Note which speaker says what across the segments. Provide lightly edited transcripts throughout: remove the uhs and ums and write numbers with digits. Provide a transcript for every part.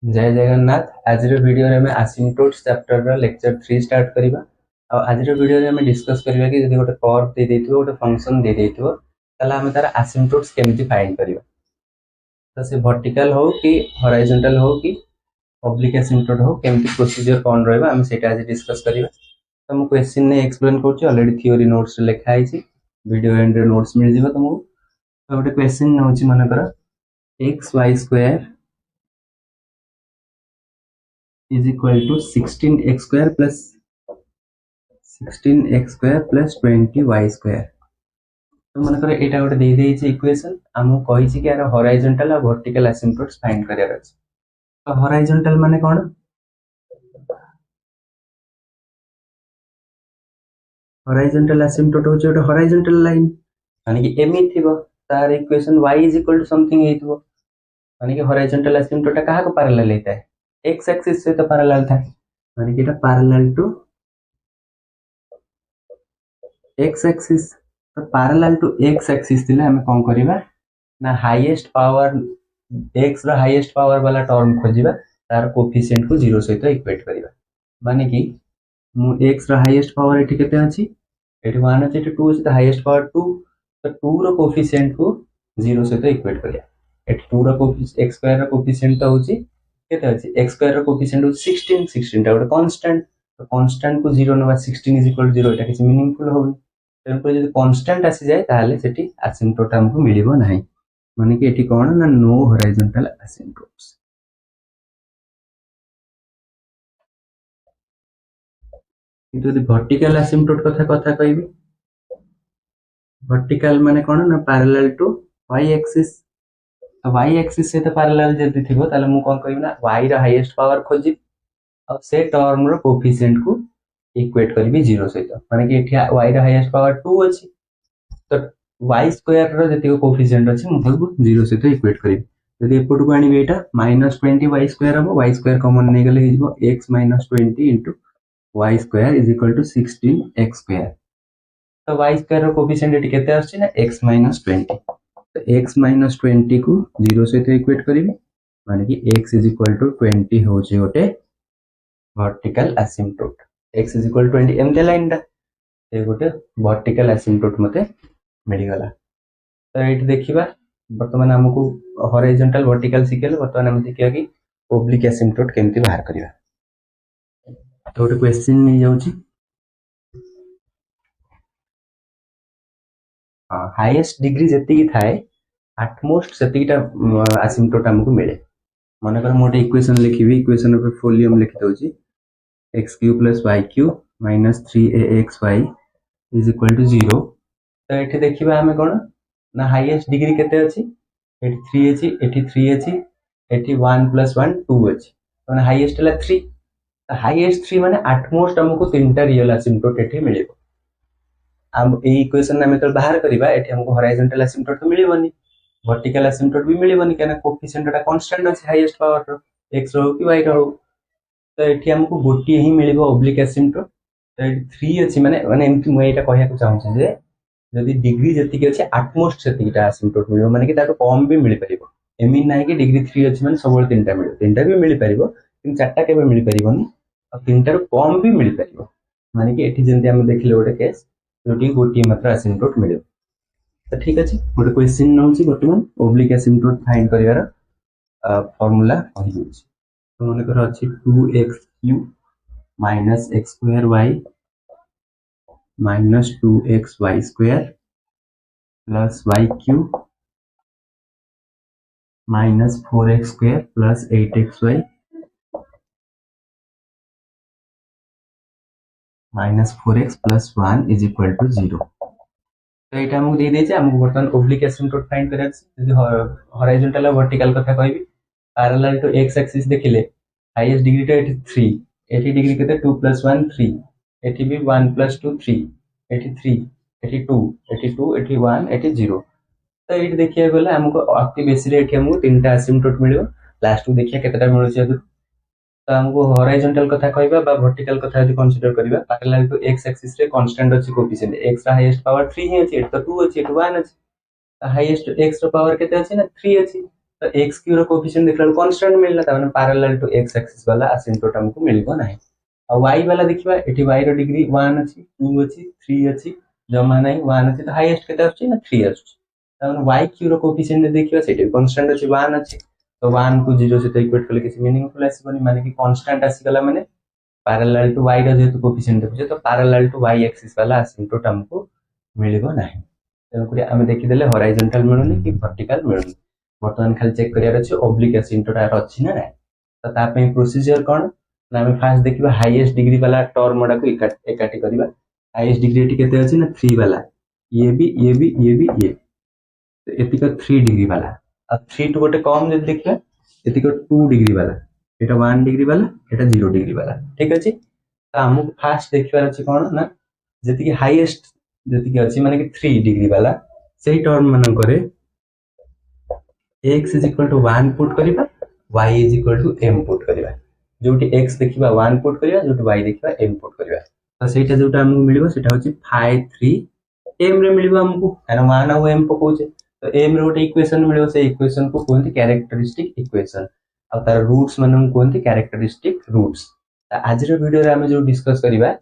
Speaker 1: जय जगन्नाथ। आज वीडियो रे में asymptotes चैप्टर रा लेक्चर 3 स्टार्ट करिबा। आज वीडियो रे में डिस्कस करिबा कि जदि गोटे कर्व दे देथिबो गोटे फंक्शन दे देथिबो तला हम तार asymptotes केमिति फाइंड करिबा। तो से वर्टिकल हो कि हॉरिजॉन्टल हो कि ऑब्लिक asymptote हो केमिति प्रोसीजर कोन रहबा हम सेटा आज डिस्कस करिबा। तो हम क्वेश्चन ने एक्सप्लेन करछु, ऑलरेडी थ्योरी नोट्स लिखा आइछि, वीडियो एंड रे नोट्स मिल जिवो तुमको। तो गोटे क्वेश्चन नउछि मन कर xy² is equal to 16x square plus 20y square। तो मन कर एटा गोटे दे देछि इक्वेशन, हमु कहिछि कि यार हॉरिजॉन्टल और वर्टिकल एसिम्पटोट्स फाइंड करियार अछि। तो हॉरिजॉन्टल माने कोन? हॉरिजॉन्टल एसिम्पटोट होछि गोटे हॉरिजॉन्टल लाइन, माने कि एमि थिबो तार equation y is equal to something हेतिबो, माने कि हॉरिजॉन्टल एसिम्पटोट काहा को पैरेलल हेता है? x एक्सिस से तो पैरेलल था, माने कि एटा पैरेलल टू x एक्सिस। तो पैरेलल टू x एक्सिस थिले हम कोन करिबा ना हाईएस्ट पावर x रो हाईएस्ट पावर वाला टर्म खोजिबा, तार कोफिशिएंट को 0 सहित इक्वेट करिबा। माने कि मु x रो हाईएस्ट पावर एठी केते अछि? एठी 1 अछि, एठी 2 अछि, तो हाईएस्ट पावर 2, तो 2 रो कोफिशिएंट को 0 सहित इक्वेट करिया। एठी 2 रो कोफिशिएंट x स्क्वायर रो कोफिशिएंट तो होछि केते अछि? x स्क्वायर रो कोफिशिएंट होछि 16, 16 टा गोटे कांस्टेंट, तो कांस्टेंट को 0 नबा 16 इज इक्वल टू 0, एटा किछि मीनिंगफुल होबो। तेनपर जदि कांस्टेंट आसी जाय ताले सेठी एसिम्पटोट हमको मिलिबो नाही, माने कि एठी कोन ना नो हॉरिजॉन्टल एसिम्पटोट्स। किंतु यदि वर्टिकल एसिम्पटोट कथा कहबी, वर्टिकल माने कोन ना पैरेलल टू y एक्सिस। तो y एक्सिस से तो पैरेलल जदि थिबो ताले मु कोन कहबी ना y रा हाईएस्ट पावर खोजि और से टर्म रो कोफिशिएंट को इक्वेट करबी 0 सहित, माने कि एठी y रा हाईएस्ट पावर 2 अछि, तो y स्क्वायर रो जति कोफिशिएंट अछि मु ताको 0 सहित इक्वेट करिबी। यदि एपट को आनिबे एटा -20y स्क्वायर हबो, y स्क्वायर कॉमन नै गेले हिजबो x - 20 y square is equal to 16x square. तो y स्क्वायर रो कोफिशिएंट एटी केते आछि ना x - 20, तो x - 20 को 0 सहित इक्वेट करिबी, माने कि x इज इक्वल टू 20 होचे गोटे vertical asymptote. x is equal to 20 एमते लाइनटा ए गोटे वर्टिकल एसिम्पटोट मते मिल गला। तो एठी देखिबा वर्तमान हमकु हॉरिजॉन्टल वर्टिकल सिखेल, वर्तमान हम देखिया कि ओब्लिक एसिम्पटोट केमति बाहर करिया। तो गोटे क्वेश्चन नै जाउची, हाईएस्ट डिग्री जति की थाए एटमोस्ट सेतिटा एसिम्पटोट हमकु मिले। माने कर मोटे इक्वेशन लिखिबी, इक्वेशन पे फॉलियम लिखि दउची x³ + y³ - 3axy is equal to 0। तो एठी देखिबा हमें कोन ना हाईएस्ट डिग्री केते अछि? एठी 3 अछि, एठी 3 अछि, एठी 1 + 1 2 अछि, तो हाईएस्ट ला 3। तो हाईएस्ट 3 माने एटमोस्ट हमको तीनटा रियल एसिम्पटोट एठी मिलिबो। हम ए इक्वेशन में तो बाहर करिबा, एठी हमको हॉरिजॉन्टल एसिम्पटोट तो मिलिबोनी, वर्टिकल एसिम्पटोट भी मिलिबोनी, केना कोफिशिएंट टा कांस्टेंट अछि हाईएस्ट पावर रो, x रो कि y रो। तो एठी हमको गोटी ही मिलिबो ऑब्लिक एसिम्पटोट। तो एठी 3 अछि, माने एमति म एटा कहया को चाहू जे जदि डिग्री जति के अछि एटमोस्ट सेतिटा एसिम्पटोट मिलिबो, माने कि ताको कम भी मिलि परिबो। एमिन नाही कि डिग्री 3 अछि माने सबले तीनटा मिलिबो, तीनटा भी मिलि परिबो, किन चारटा केबे मिलि परिबोनी, और तीनटा रो कम भी मिलि परिबो। माने कि एठी जेंति हम देखिले गोटे केस जोटी गोटी मात्र एसिम्पटोट मिलिबो। तो ठीक अछि, गोटे क्वेश्चन नउची वर्तमान ओब्लिक एसिम्पटोट फाइंड करिवार फार्मूला कहि दोछि। तो माने कर अछि 2x³ - x²y - 2xy² plus y³ minus 4x² plus 8xy minus 4x plus 1 is equal to 0। तो एटा हमको दे देछे, हमको बर्तमान ओब्लिक एसिम्पटोट फाइंड करय अछि। यदि हॉरिजॉन्टल और वर्टिकल कथा कहबी, पैरेलल टू x एक्सिस देखिले हाईएस्ट डिग्री टा एठी 3, एठी डिग्री केते 2 + 1 3, एठी भी 1 + 2 3, एठी 3, एठी 2, एठी 2, एठी 1, एठी 0। तो ये देखिए गले हमको अति बेसी रे एठी हमको तीनटा एसिम्पटोट मिलियो। लास्ट को देखिए केतेटा मिलुछि अदु। तो हमको हॉरिजॉन्टल कथा कहबा बा वर्टिकल कथा यदि कंसीडर करिबा, पैरेलल टू x एक्सिस रे कांस्टेंट अछि कोफिशिएंट, x रा हाईएस्ट पावर 3 हे अछि, एठी तो 2 अछि, एठी 1 अछि। तो हाईएस्ट x रो पावर केते अछि ना 3 अछि, तो एक्स क्यू रो कोफिशिएंट देखला कांस्टेंट मिलला त माने पैरेलल टू एक्स एक्सिस वाला असिम्प्टोट हमको मिलबो नाही। आ y वाला देखिबा एठी y रो डिग्री 1 अछि 2 अछि 3 अछि जमा नाही 1 अछि तो हाईएस्ट केते अछि ना 3 अछि। त माने y क्यू रो कोफिशिएंट देखिबा सेठी कांस्टेंट अछि 1 अछि तो 1 को 0 से इक्वेट करले किसी मीनिंगफुल आसीबनी माने कि कांस्टेंट आसी गला माने पैरेलल टू y रो जेतु कोफिशिएंट देखुचे तो पैरेलल टू y एक्सिस वाला असिम्प्टोट हमको मिलबो नाही। तेणुकरी आम देखीदे हॉरिजॉन्टल मिलूनी कि वर्टिकल मिलूनी बर्तमान खाली चेक करियार अछि ओब्लिक असिम्प्टोट आर अछि ना तो ता पे प्रोसीजर कोन ना हम फास्ट देखिबा हाईएस्ट डिग्री वाला टर्म मोडा को एकाटी करबा। हाईएस्ट डिग्री एटी केते अछि ना 3 वाला ये तो एतिक 3 डिग्री वाला अब 3 टू गोटे कम जे देखिबा एतिक 2 डिग्री वाला एटा 1 डिग्री वाला एटा 0 डिग्री वाला ठीक अछि। तो हमको फास्ट देखिबार अछि कोन ना जति कि हाईएस्ट जति कि अछि माने कि 3 डिग्री वाला सही टर्म मानन करे x is equal to 1 put करिबा y is equal to m put करिबा जोटी x देखिबा 1 पुट करिबा जोटी y देखिबा m पुट करिबा तो सेटा जोटा हमको मिलिबो सेटा होची phi 3 m रे मिलिबो हमको एना 1 और m पकोचे तो m रे गोटे इक्वेशन मिलिबो से इक्वेशन को कोनती कैरेक्टरिस्टिक इक्वेशन आ तार रूट्स मानन कोनती कैरेक्टरिस्टिक रूट्स। आज रो वीडियो रे हम जो डिस्कस करिबा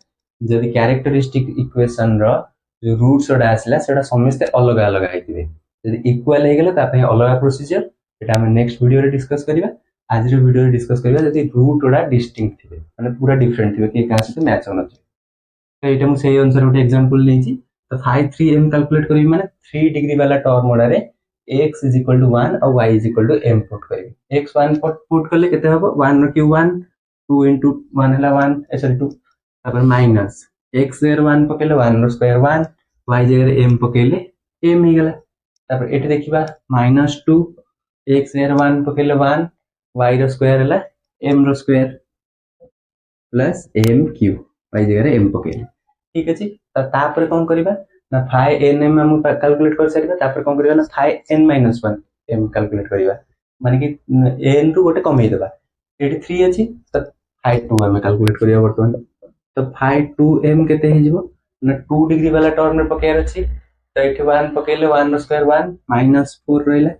Speaker 1: जदि कैरेक्टरिस्टिक इक्वेशन रो जो रूट्स ओडा आसला सेटा समस्त अलग अलग आइतिबे जदि इक्वल हे गेले ता पे अलग प्रोसीजर एटा हम नेक्स्ट वीडियो रे डिस्कस करिबा। आज रो वीडियो रे डिस्कस करिबा जदि रूट ओडा डिस्टिंक्ट थिबे माने पूरा डिफरेंट थिबे कि का से मैच होना चाहिए तो एटा हम सेही अनुसार गोटे एग्जांपल लेछि तो 5 3m कैलकुलेट करबी माने 3 डिग्री वाला टर्म ओडा रे x is equal to 1 और y is equal to m put करबी x 1 पुट करले केते हबो 1 रो क्यू 1 2 into 1 हला 1 सॉरी 2 तापर माइनस x जगह 1 पकेले 1 रो स्क्वायर 1 y जगह m पकेले m ही गेला तापर एटे देखिबा -2 x जगह 1 पकेले 1 y रो स्क्वायर हला m रो square plus m Q y जगह m पकेले ठीक अछि। त तापर कोन करबा ना phi nm हम कैलकुलेट कर सकबा तापर कोन करबा ना phi n - 1 m कैलकुलेट करबा माने कि n टू गोटे कमे देबा एटी 3 अछि त phi 2 हम कैलकुलेट करिया बर्तमान तो phi 2m केते हे जिवो ना 2 डिग्री वाला टर्म रे पकेयार अछि तो एठी 1 पकेले 1 रो स्क्वायर 1 -4 रहला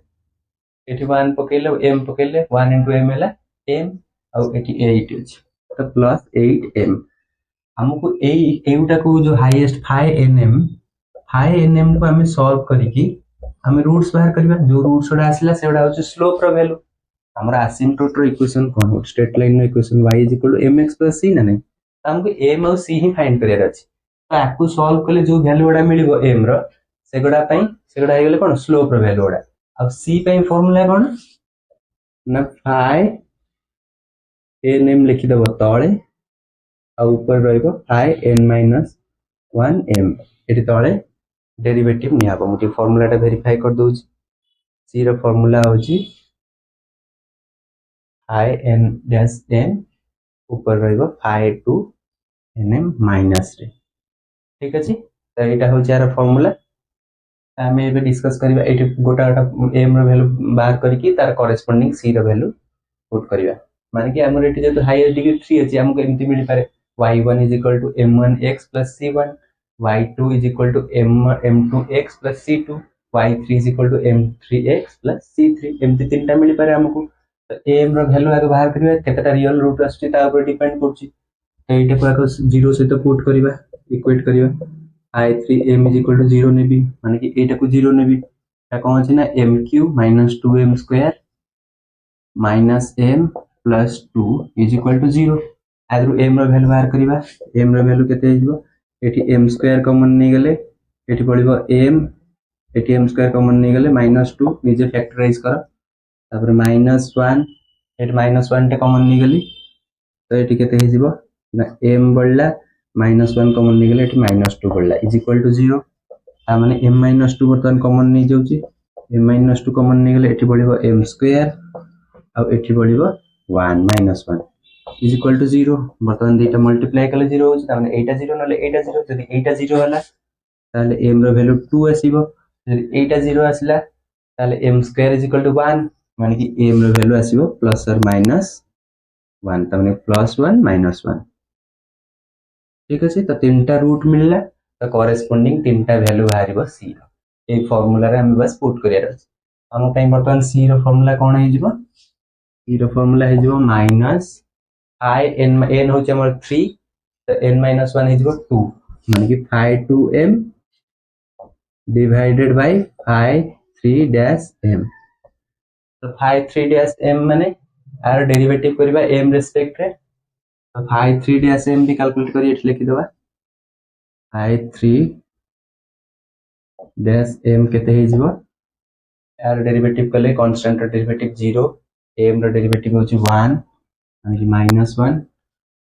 Speaker 1: एठी 1 पकेले m पकेले 1 into m हला m और एठी 8 अछि तो प्लस 8m हमको एउटा को जो हाईएस्ट phi nm को हमें सॉल्व करिकि हमें रूट्स बाहर करबा जो रूट्स ओडा आसिला सेडा होची स्लोप रो वैल्यू हमरा असिम्प्टोट रो इक्वेशन कोन स्ट्रेट लाइन रो इक्वेशन y = mx + c ना नहीं हमको m और c ही फाइंड करियार अछि तो आकु सॉल्व कले जो वैल्यू ओडा मिलिबो m रो सेगुडा हे गेले कोन स्लोप रो वैल्यू ओडा अब c पई फार्मूला कोन ना phi nm लिखि दबो तळे आ ऊपर रहइबो phi n - 1 m एटी तळे डेरिवेटिव नियाबो मुटी फार्मूला टा वेरीफाई कर दोछि c रो फार्मूला होछि phi n dash n ऊपर रहइबो phi 2 nm माइनस रे ठीक अछि। त एटा होछि यार फार्मूला हमें एबे डिस्कस करबा एटी गोटा m रो वैल्यू बाहर करके तार करेस्पोंडिंग c रो वैल्यू पुट करबा माने कि हमर एटी जे हाईएस्ट डिग्री 3 अछि हमको एमती मिल पारे y1 = m1x + c1 y2 = m2x + c2 y3 = m3x + c3 एमती तीनटा मिल पारे हमको तो m रो वैल्यू आगे बाहर करबा केतेटा रियल रूट आछी ता ऊपर डिपेंड करछि तो एटा को आगे 0 से तो पुट करबा इक्वेट करबा i3m = 0 नेबी माने कि एटा को 0 नेबी ता कोन अछि ना m3 - 2m² - m + 2 = 0 आदरु m रो वैल्यू बाहर करबा m रो वैल्यू केते हिजबो एठी m² कॉमन नै गेले एठी पड़िबो m एठी m² कॉमन नै गेले -2 निजे फैक्टराइज कर तापर -1 एठी -1 टे कॉमन नै गेली तो एठी केते हिजबो ना m बढ़ला -1 कॉमन नै गेले एठी -2 बढ़ला = 0 ता माने m - 2 बर्तन कॉमन नै जाउची m - 2 कॉमन नै गेले एठी पड़िबो m² आ एठी पड़िबो 1 -1 = 0 बर्तमान देटा मल्टीप्लाई कले 0 होची ताने एटा 0 नले एटा 0 जदि एटा 0 हला ताले m रो वैल्यू 2 आसीबो जदि एटा 0 आसिला ताले m² = 1 माने कि m रो वैल्यू आसीबो प्लस और माइनस 1 ताने +1 -1 ठीक अछि। तो तीनटा रूट मिलला तो करेस्पोंडिंग तीनटा वैल्यू बाहरिबो c रो ए फार्मूला रे हम बस पुट करिया अछि हम पई बर्तमान सी रो फार्मूला कोन हे जिवो सी रो फार्मूला हे जिवो माइनस फाइ n होचे हमर 3 तो n - 1 हे जिवो 2 माने कि phi 2m divided by phi 3-m तो फाइ 3-m माने आर डेरिवेटिव करबा m रेस्पेक्ट रे तो फाइ 3-m भी कैलकुलेट करी एठ लिखि दबा फाइ 3-m केते हे जिवो आर डेरिवेटिव कले कांस्टेंट रो डेरिवेटिव 0 m रो डेरिवेटिव होची 1 माने कि -1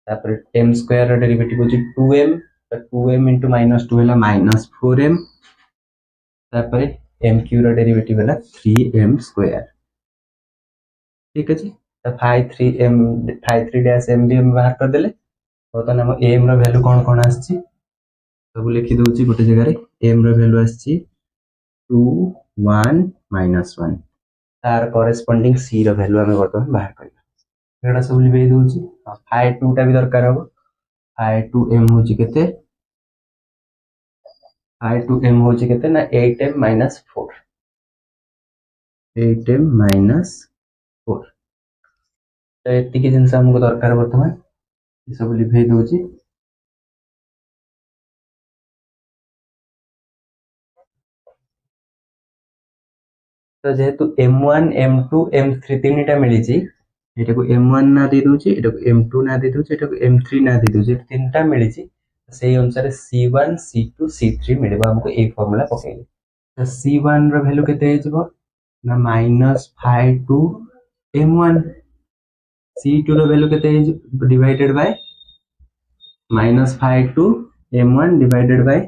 Speaker 1: तापर m स्क्वायर रो डेरिवेटिव होची 2m तो 2m * -2 हला -4m तापर m क्यू रो डेरिवेटिव हला 3m स्क्वायर ठीक अछि तो फाइ 3-m भी हम बाहर कर देले बर्तमान हम m रो वैल्यू कोन कोन आछि सब लिखि दोची गोटे जगह रे m रो वैल्यू आछि 2 1 -1 तार कॉरेस्पोंडिंग c रो वैल्यू हम बर्तमान बाहर करबा एडा सब लिखि दोची फाइ 2 टा भी दरकार हो फाइ 2m होची केते फाइ 2m होची केते ना 8m - 4 8m - 4 तो एति के जिंस हमको दरकार बर्तमान ये सब लिखि दोची तो जेहेतु m1 m2 m3 तीनटा मिली छी एटा को m1 ना दे दोची एटा को m2 ना दे दोची एटा को m3 ना दे दोची तीनटा मिली छी सेही अनुसार c1 c2 c3 मिलबा हमको ए फार्मूला पकेले तो c1 रो वैल्यू केते हे जबो ना -5 m1 c2 रो वैल्यू केते हे divided by -5 m1 divided by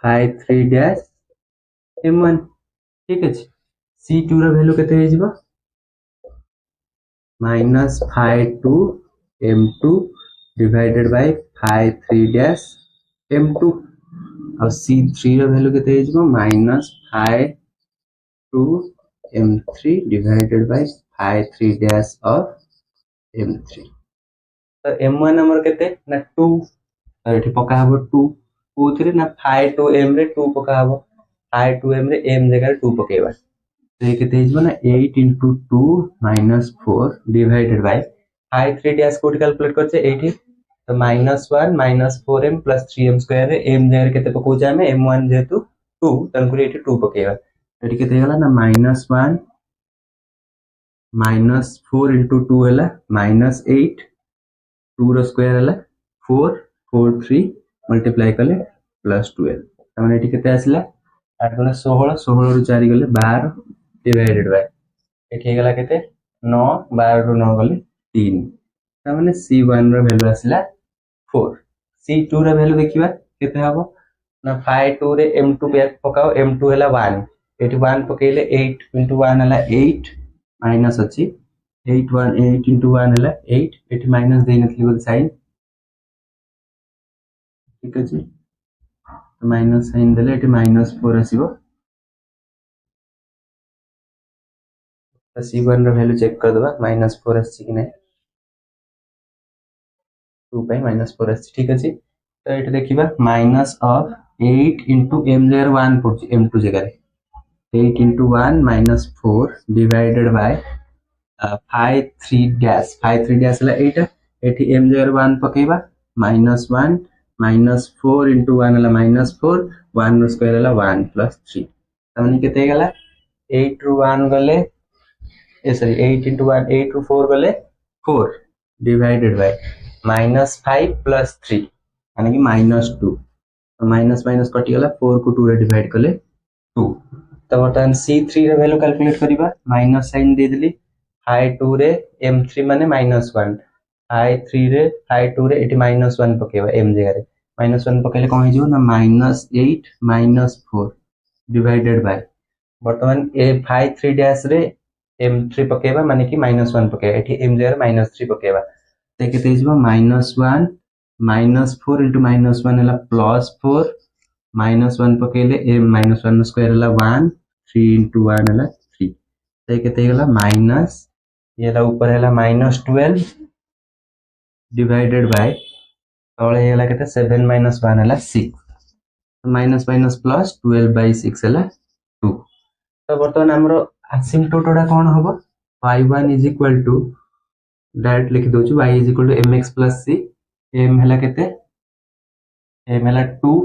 Speaker 1: 5 3 m1 ठीक अछि c2 रो वैल्यू केते हे जबो -5 m2 डिवाइडेड बाय 5 3 m2 और c3 रो वैल्यू केते हे जबो -5 m3 divided by 5 3 of m3 तो m1 हमर केते ना 2 और एठी पका हबो 2 कोथरे ना 5 रे 2 पका हबो 5 रे m जगह 2 पकेबा तो ये केते हिजबो ना 8 * 2 - 4 डिवाइडेड बाय 5 3 कोड कैलकुलेट करछे 8 तो -1 -4m + 3m स्क्वायर रे m जगह केते पकोजा में m1 जेतु 2 तनकुरी एठी 2 पकेबा एठी केते होला ना -1 -4 * 2 हला -8 2 रो स्क्वायर हला 4 4 3 मल्टीप्लाई कले +12 तमाने एठी केते आसला 8 * 16 16 रो 4 गले 12 डिवाइडेड बाय एठी गला केते 9 12 रो 9 गले 3 तमाने c1 रो वैल्यू आसला 4 c2 रो वैल्यू देखिबा केते हबो ना 5 2 रे m2 पे पकाओ m2 हला 1 एठी 1 पकेले 8 * 1 हला 8 माइनस अछि 8 * 1 हला 8 एठी माइनस देई नथली बोल साइन ठीक अछि तो माइनस साइन देले एठी -4 आसीबो तो c1 रो वैल्यू चेक कर दबा -4 आछि कि नै 2 पाई -4 आछि ठीक अछि तो एठी देखिबा माइनस ऑफ 8 * m जगह 1 पड़छि m2 जगह 8 * 1 - 4 डिवाइडेड बाय 5 3 हला 8 एठी m जगह 1 पकेबा -1 -4 * 1 हला -4 1 रो स्क्वायर हला 1 + 3 तमनी केते गला 8 रो 1 गले सॉरी 8 * 1 8 रो 4 गले 4 डिवाइडेड बाय -5 + 3 यानी कि -2 तो माइनस माइनस कटि गला 4 को 2 रे डिवाइड कले 2 तो बर्तमान c3 रो वैल्यू कैलकुलेट करिबा माइनस साइन दे देली 5 2 रे m3 माने -1 5 3 रे 5 2 रे एटी -1 पकेबा m जगह रे -1 पकेले कोन हिजो ना -8 - 4 डिवाइडेड बाय बर्तमान ए 5 3 रे m3 पकेबा माने कि -1 पकेबा एठी m जगह -3 पकेबा ते केते हिजो -1 -4 * -1 हला +4 -1 पकेले m -1 स्क्वायर हला 1 3 * 1 हला 3 ते केते गला माइनस ये ला ऊपर हला -12 डिवाइडेड बाय तळे हला केते 7 - 1 हला 6 माइनस माइनस प्लस 12/6 हला 2 तो बर्तमान हमरो asymptote टा कौन हम y1 is equal to direct लिखि दउछु y is equal to mx plus c m हला केते m हला 2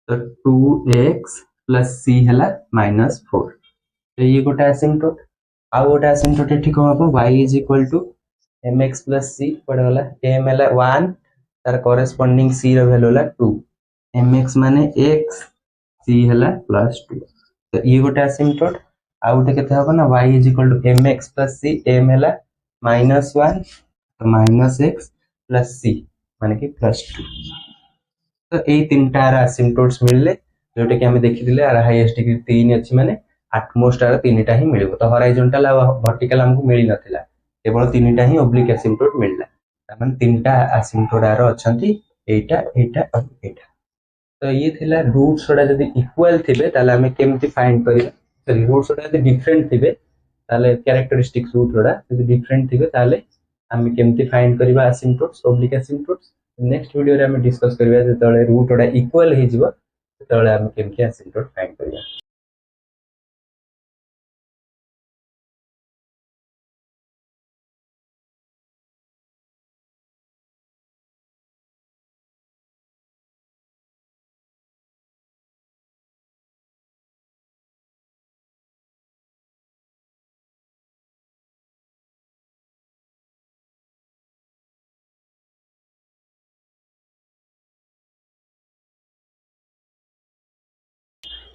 Speaker 1: तो 2x प्लस c हला -4 तो ये गोटे asymptote आ गोटे asymptote एठी कोन हम y is equal to mx plus c पड़ गला m हला 1 तार कॉरेस्पोंडिंग c रो वैल्यू हला 2 mx माने x c हला +2 तो ये गोटे asymptote आ गोटे केते हबो ना y is equal to mx plus c m हला -1 तो -x प्लस c माने कि +2 तो ए तीनटा asymptotes मिलले जोटे कि हमें देखिथिले आर हाईएस्ट डिग्री 3 अछि माने एटमोस्ट आर तीनटा ही मिलिबो तो हॉरिजॉन्टल आ वर्टिकल हमको मिली नथिला केवल तीनटा ही ओब्लिक asymptote मिलला माने तीनटा asymptote आर अछंती एटा एटा और एटा तो ये थिला रूट्स ओडा जदी इक्वल थिबे ताले हमें केमति फाइंड करिया सॉरी रूट्स ओडा जदी डिफरेंट थिबे ताले कैरेक्टरिस्टिक्स रूट ओडा जदी डिफरेंट थिबे ताले हमें केमति फाइंड करिवा asymptotes oblique asymptotes next video रे हमें डिस्कस करिवा जतले रूट ओडा इक्वल हे जिवो ततले हमें केमति asymptote फाइंड करिया।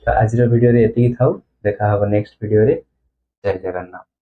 Speaker 1: तो आज वीडियो रे एति थाउ देखा हबो नेक्स्ट वीडियो रे जय जगन्नाथ।